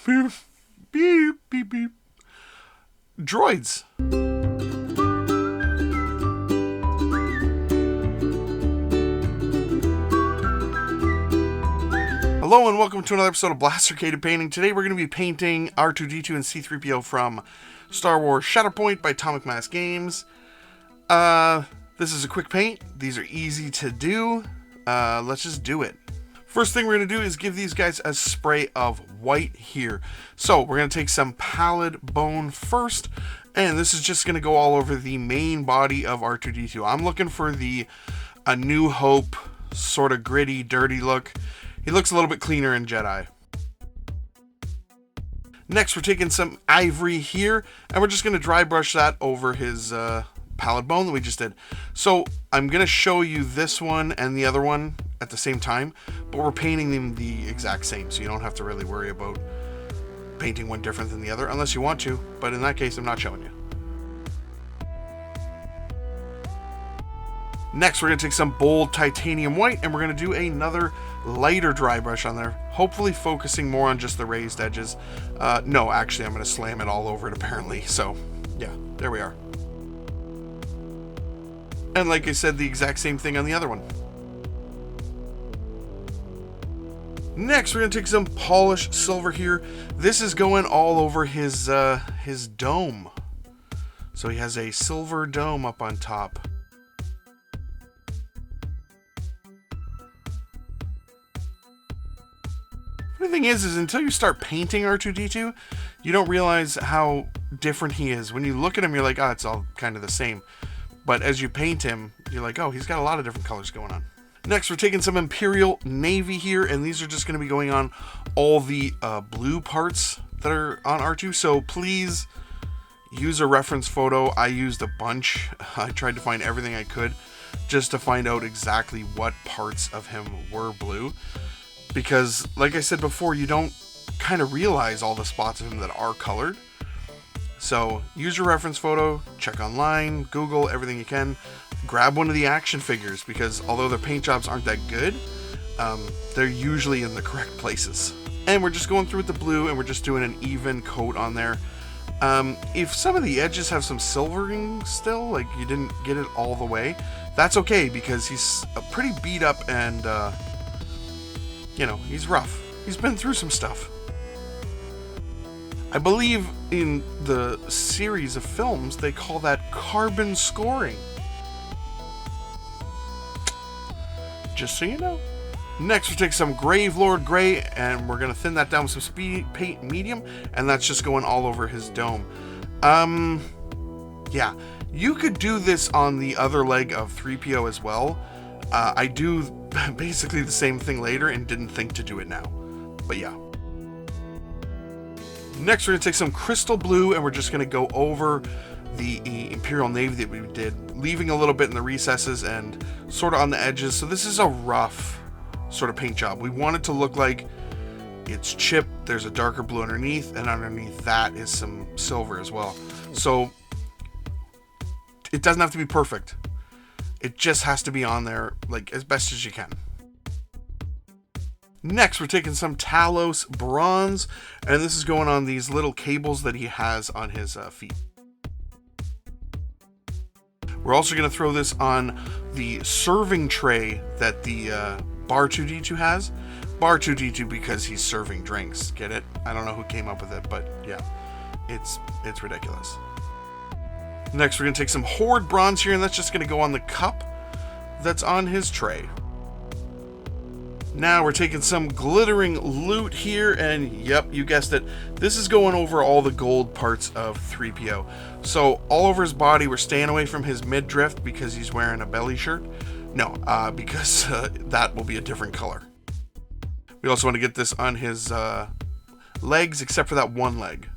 Beep, beep, beep, beep. Droids. Hello and welcome to another episode of Blastercaded Painting. Today we're going to be painting R2-D2 and C-3PO from Star Wars Shatterpoint by Atomic Mass Games. This is a quick paint. These are easy to do. Let's just do it. First thing we're going to do is give these guys a spray of white here. So we're going to take some pallid bone first, and this is just going to go all over the main body of R2-D2. I'm looking for the A New Hope sort of gritty, dirty look. He looks a little bit cleaner in Jedi. Next, we're taking some ivory here, and we're just going to dry brush that over his pallid bone that we just did. So I'm going to show you this one and the other one at the same time, but we're painting them the exact same, so you don't have to really worry about painting one different than the other, unless you want to, but in that case, I'm not showing you. Next, we're going to take some bold titanium white, and we're going to do another lighter dry brush on there, hopefully focusing more on just the raised edges. No, actually, I'm going to slam it all over it, apparently. So, yeah, there we are. And like I said, the exact same thing on the other one. Next, we're going to take some polished silver here. This is going all over his dome. So he has a silver dome up on top. The thing is until you start painting R2-D2, you don't realize how different he is. When you look at him, you're like, oh, it's all kind of the same. But as you paint him, you're like, oh, he's got a lot of different colors going on. Next, we're taking some Imperial Navy here, and these are just going to be going on all the blue parts that are on R2. So please use a reference photo. I used a bunch. I tried to find everything I could just to find out exactly what parts of him were blue. Because, like I said before, you don't kind of realize all the spots of him that are colored. So, use your reference photo, check online, Google, everything you can. Grab one of the action figures, because although their paint jobs aren't that good, they're usually in the correct places. And we're just going through with the blue, and we're just doing an even coat on there. If some of the edges have some silvering still, like you didn't get it all the way, that's okay, because he's pretty beat up and... you know, he's rough. He's been through some stuff. I believe in the series of films, they call that carbon scoring. Just so you know. Next, we'll take some Gravelord Gray, and we're going to thin that down with some speed paint medium, and that's just going all over his dome. Yeah, you could do this on the other leg of 3PO as well. I do basically the same thing later and didn't think to do it now. But yeah. Next, we're going to take some crystal blue and we're just going to go over the Imperial Navy that we did, leaving a little bit in the recesses and sort of on the edges. So this is a rough sort of paint job. We want it to look like it's chipped, there's a darker blue underneath, and underneath that is some silver as well. So it doesn't have to be perfect. It just has to be on there, like, as best as you can. Next, we're taking some Talos bronze, and this is going on these little cables that he has on his feet. We're also going to throw this on the serving tray that the R2-D2 has. R2-D2 because he's serving drinks. Get it? I don't know who came up with it, but yeah, it's ridiculous. Next, we're going to take some Horde bronze here, and that's just going to go on the cup that's on his tray. Now we're taking some glittering loot here, and yep, you guessed it. This is going over all the gold parts of 3PO. So all over his body, we're staying away from his midriff because he's wearing a belly shirt. No, because that will be a different color. We also want to get this on his legs, except for that one leg.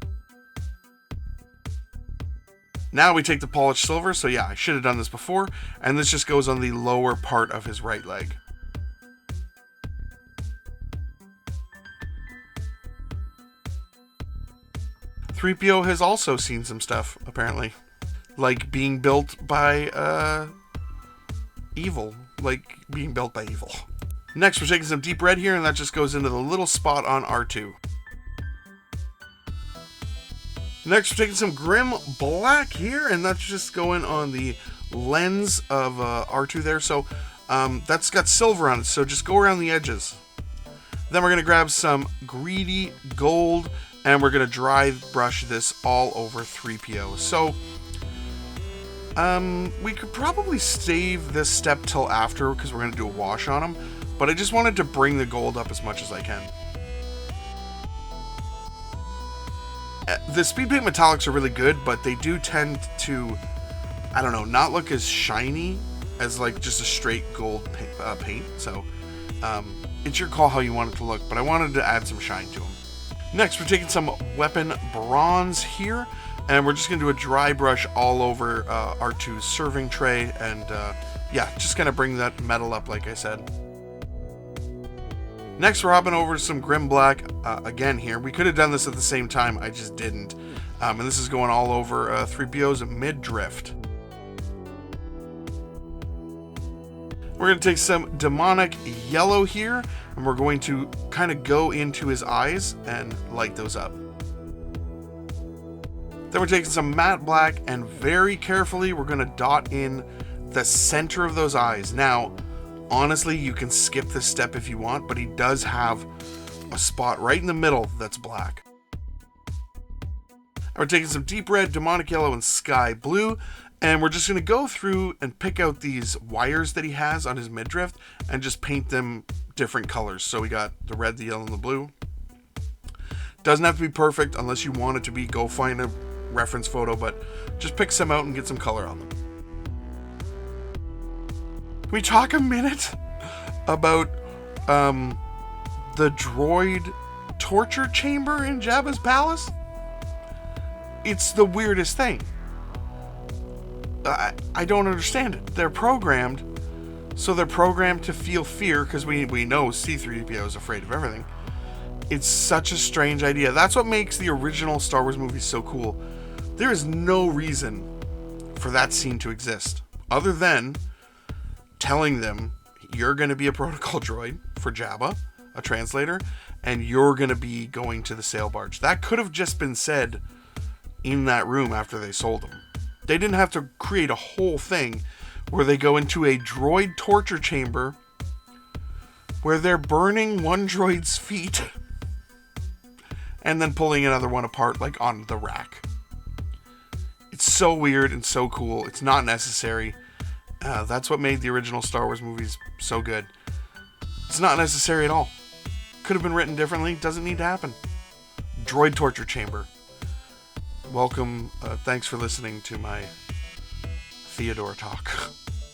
Now we take the polished silver, so yeah, I should have done this before, and this just goes on the lower part of his right leg. .3PO has also seen some stuff, apparently. Like being built by, evil. Like being built by evil. Next, we're taking some deep red here, and that just goes into the little spot on R2. Next, we're taking some Grim Black here, and that's just going on the lens of R2 there. So that's got silver on it, so just go around the edges. Then we're going to grab some Greedy Gold, and we're going to dry brush this all over 3PO. So we could probably save this step till after, because we're going to do a wash on him, but I just wanted to bring the gold up as much as I can. The speed paint metallics are really good, but they do tend to, I don't know, not look as shiny as like just a straight gold paint. So it's your call how you want it to look, but I wanted to add some shine to them. Next, we're taking some weapon bronze here, and we're just going to do a dry brush all over R2's serving tray, and yeah, just kind of bring that metal up like I said. Next, we're hopping over to some Grim Black again here. We could have done this at the same time, I just didn't. And this is going all over 3PO's mid-drift. We're going to take some Demonic Yellow here, and we're going to kind of go into his eyes and light those up. Then we're taking some Matte Black, and very carefully we're going to dot in the center of those eyes. Now, honestly, you can skip this step if you want, but he does have a spot right in the middle that's black. We're taking some Deep Red, Demonic Yellow, and Sky Blue, and we're just going to go through and pick out these wires that he has on his midriff and just paint them different colors. So we got the red, the yellow, and the blue. Doesn't have to be perfect unless you want it to be. Go find a reference photo, but just pick some out and get some color on them. Can we talk a minute about the droid torture chamber in Jabba's palace? It's the weirdest thing. I don't understand it. They're programmed, so they're programmed to feel fear, because we know C-3PO is afraid of everything. It's such a strange idea. That's what makes the original Star Wars movies so cool. There is no reason for that scene to exist, other than telling them you're going to be a protocol droid for Jabba, a translator, and you're going to be going to the sail barge. That could have just been said in that room after they sold them. They didn't have to create a whole thing where they go into a droid torture chamber where they're burning one droid's feet and then pulling another one apart like on the rack. It's so weird and so cool. It's not necessary. That's what made the original Star Wars movies so good. It's not necessary at all. Could have been written differently. Doesn't need to happen. Droid torture chamber. Welcome. Thanks for listening to my Theodore talk.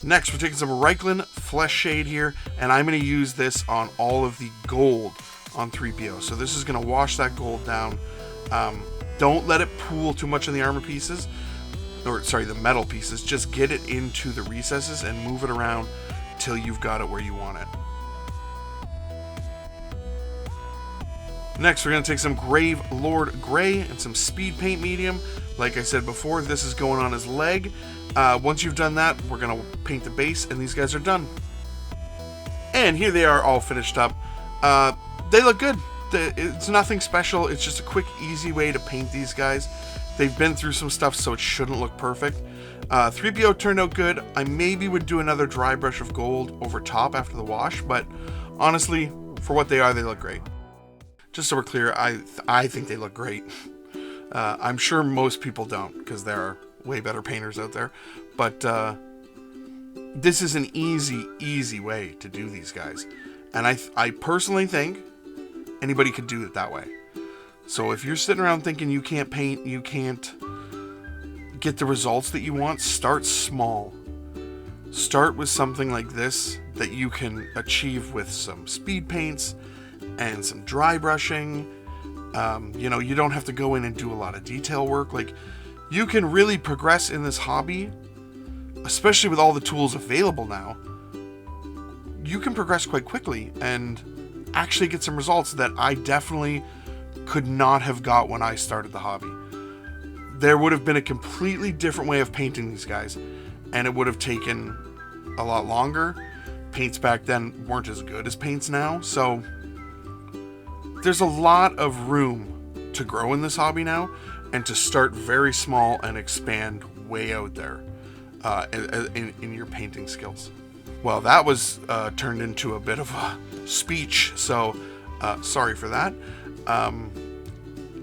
Next, we're taking some Reichland Flesh Shade here, and I'm going to use this on all of the gold on 3PO. So this is going to wash that gold down. Don't let it pool too much in the armor pieces. Or sorry, the metal pieces. Just get it into the recesses and move it around till you've got it where you want it. Next, we're going to take some Grave Lord Gray and some Speed Paint Medium. Like I said before, this is going on his leg. Once you've done that, we're going to paint the base, and these guys are done. And here they are all finished up. They look good. It's nothing special. It's just a quick, easy way to paint these guys. They've been through some stuff, so it shouldn't look perfect. 3PO turned out good. I maybe would do another dry brush of gold over top after the wash, but honestly, for what they are, they look great. Just so we're clear, I think they look great. I'm sure most people don't, because there are way better painters out there. But this is an easy way to do these guys. And I personally think anybody could do it that way. So if you're sitting around thinking you can't paint, you can't get the results that you want, start small. Start with something like this that you can achieve with some speed paints and some dry brushing. You don't have to go in and do a lot of detail work. Like, you can really progress in this hobby, especially with all the tools available now. You can progress quite quickly and actually get some results that I definitely could not have got when I started the hobby. There would have been a completely different way of painting these guys, and it would have taken a lot longer. Paints back then weren't as good as paints now, so there's a lot of room to grow in this hobby now, and to start very small and expand way out there in your painting skills. Well, that was turned into a bit of a speech, so sorry for that.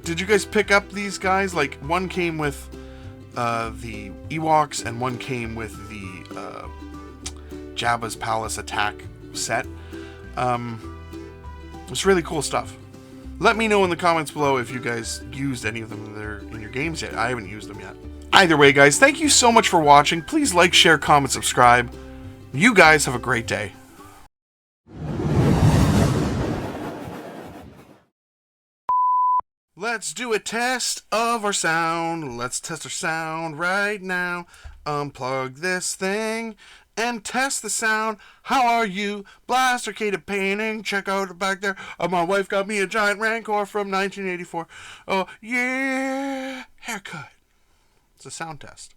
Did you guys pick up these guys? Like, one came with the Ewoks, and one came with the Jabba's Palace attack set. It's really cool stuff. Let me know in the comments below if you guys used any of them in your games yet. I haven't used them yet. Either way, guys, thank you so much for watching. Please like, share, comment, subscribe. You guys have a great day. Let's do a test of our sound. Let's test our sound right now. Unplug this thing and test the sound. How are you? Blastercated painting. Check out back there. My wife got me a giant Rancor from 1984. Oh, yeah. Haircut. It's a sound test.